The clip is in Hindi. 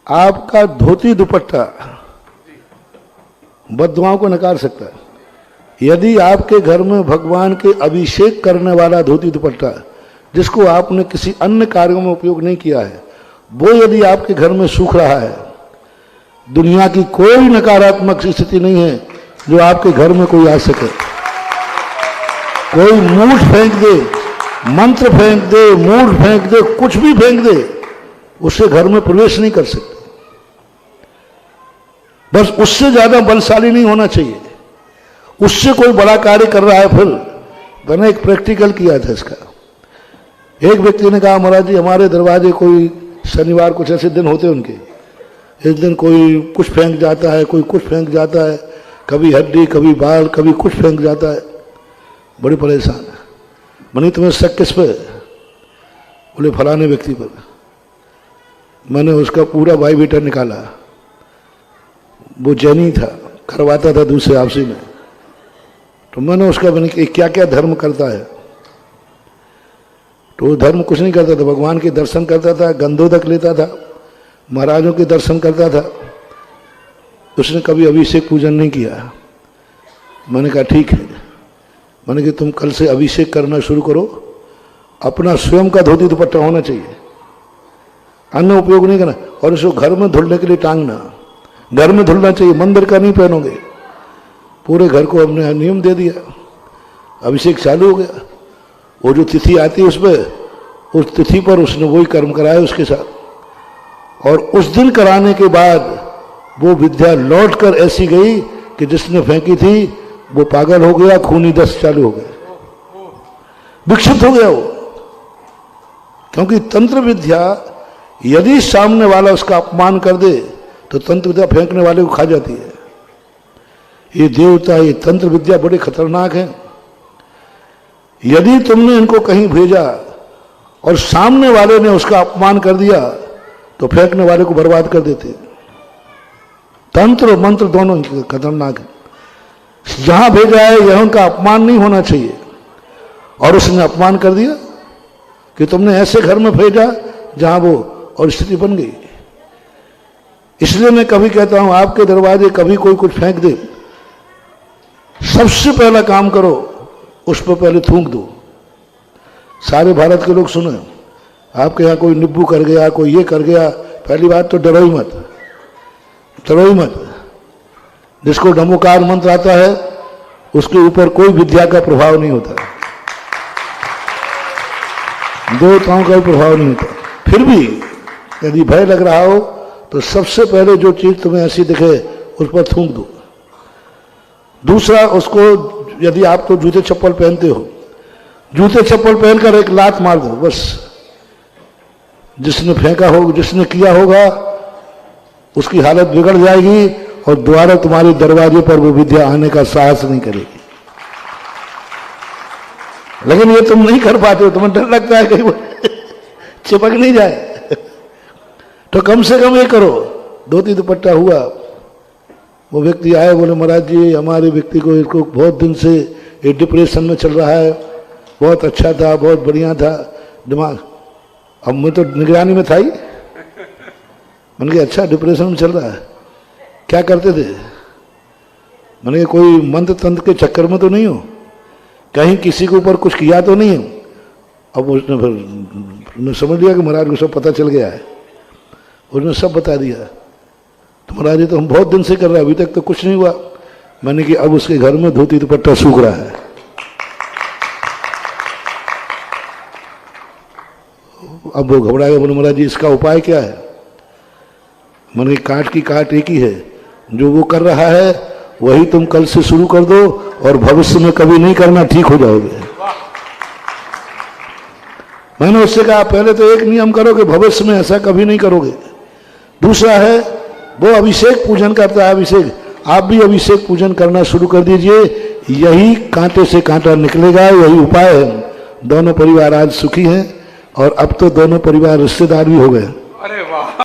आपका धोती दुपट्टा बद्दुआओं को नकार सकता है। यदि आपके घर में भगवान के अभिषेक करने वाला धोती दुपट्टा, जिसको आपने किसी अन्य कार्यों में उपयोग नहीं किया है, वो यदि आपके घर में सूख रहा है, दुनिया की कोई नकारात्मक स्थिति नहीं है जो आपके घर में कोई आ सके। कोई मूठ फेंक दे, मंत्र फेंक दे, मूठ फेंक दे, कुछ भी फेंक दे, उससे घर में प्रवेश नहीं कर सकते। बस उससे ज्यादा बलशाली नहीं होना चाहिए। उससे कोई बड़ा कार्य कर रहा है। फिर मैंने एक प्रैक्टिकल किया था इसका। एक व्यक्ति ने कहा, महाराज जी हमारे दरवाजे कोई शनिवार कुछ ऐसे दिन होते हैं उनके, इस दिन कोई कुछ फेंक जाता है, कोई कुछ फेंक जाता है, कभी हड्डी, कभी बाल, कभी कुछ फेंक जाता है। बड़ी परेशान है। मैंने तुम्हें शक किस पे? बोले फलाने व्यक्ति पर। मैंने उसका पूरा बायोडाटा निकाला। वो जैनी था, करवाता था दूसरे आपसी में। तो मैंने क्या क्या धर्म करता है। तो वो धर्म कुछ नहीं करता था, भगवान के दर्शन करता था, गंधोदक लेता था, महाराजों के दर्शन करता था। उसने कभी अभिषेक पूजन नहीं किया। मैंने कहा ठीक है। मैंने कि तुम कल से अभिषेक करना शुरू करो। अपना स्वयं का धोती दुपट्टा होना चाहिए, अन्य उपयोग नहीं करना। और इसको घर में धुलने के लिए टांगना, घर में धुलना चाहिए, मंदिर का नहीं पहनोगे। पूरे घर को हमने नियम दे दिया। अभिषेक चालू हो गया। वो जो तिथि आती है उस तिथि पर उसने वही कर्म कराया उसके साथ। और उस दिन कराने के बाद वो विद्या लौट कर ऐसी गई कि जिसने फेंकी थी वो पागल हो गया, खूनी दस्त चालू हो गया, विक्षिप्त हो गया वो। क्योंकि तंत्र विद्या यदि सामने वाला उसका अपमान कर दे तो तंत्र विद्या फेंकने वाले को खा जाती है। ये देवता, ये तंत्र विद्या बड़े खतरनाक है। यदि तुमने इनको कहीं भेजा और सामने वाले ने उसका अपमान कर दिया तो फेंकने वाले को बर्बाद कर देते। तंत्र और मंत्र दोनों खतरनाक है। जहां भेजा है यह उनका अपमान नहीं होना चाहिए। और उसने अपमान कर दिया कि तुमने ऐसे घर में भेजा जहां वो, और स्थिति बन गई। इसलिए मैं कभी कहता हूं, आपके दरवाजे कभी कोई कुछ फेंक दे, सबसे पहला काम करो, उस पर पहले थूक दो। सारे भारत के लोग सुने, आपके यहाँ कोई निब्बू कर गया, कोई ये कर गया, पहली बात तो डरो ही मत, डरो ही मत। जिसको नमोकार मंत्र आता है उसके ऊपर कोई विद्या का प्रभाव नहीं होता, देवताओं का भी प्रभाव नहीं होता। फिर भी यदि भय लग रहा हो तो सबसे पहले जो चीज तुम्हें ऐसी दिखे उस पर थूक दो। दूसरा, उसको यदि आप तो जूते चप्पल पहनते हो, जूते चप्पल पहनकर एक लात मार दो बस। जिसने फेंका होगा, जिसने किया होगा, उसकी हालत बिगड़ जाएगी और दोबारा तुम्हारे दरवाजे पर वो विद्या आने का साहस नहीं करेगी। लेकिन ये तुम नहीं कर पाते हो, तुम्हें डर लगता है कहीं वो चिपक नहीं जाए। तो कम से कम ये करो। धोती दुपट्टा हुआ, वो व्यक्ति आए, बोले महाराज जी हमारे व्यक्ति को, इसको बहुत दिन से ये डिप्रेशन में चल रहा है, बहुत अच्छा था, बहुत बढ़िया था दिमाग। अब मैं तो निगरानी में था ही। मैंने कहा अच्छा डिप्रेशन में चल रहा है, क्या करते थे? मैंने कहा कोई मंत्र तंत्र के चक्कर में तो नहीं हो, कहीं किसी के ऊपर कुछ किया तो नहीं हो? अब उसने फिर समझ लिया कि महाराज को सब पता चल गया है। उसने सब बता दिया। तो महाराज जी तो हम बहुत दिन से कर रहे हैं, अभी तक तो कुछ नहीं हुआ। मैंने कि अब उसके घर में धोती दुपट्टा सूख रहा है। अब वो घबरा गया, बोले महाराज जी इसका उपाय क्या है? मैंने काट की काट एक ही है, जो वो कर रहा है वही तुम कल से शुरू कर दो और भविष्य में कभी नहीं करना, ठीक हो जाओगे। मैंने उससे कहा पहले तो एक नियम करो कि भविष्य में ऐसा कभी नहीं करोगे। दूसरा है वो अभिषेक पूजन करता है, अभिषेक, आप भी अभिषेक पूजन करना शुरू कर दीजिए। यही कांटे से कांटा निकलेगा, यही उपाय है। दोनों परिवार आज सुखी हैं और अब तो दोनों परिवार रिश्तेदार भी हो गए।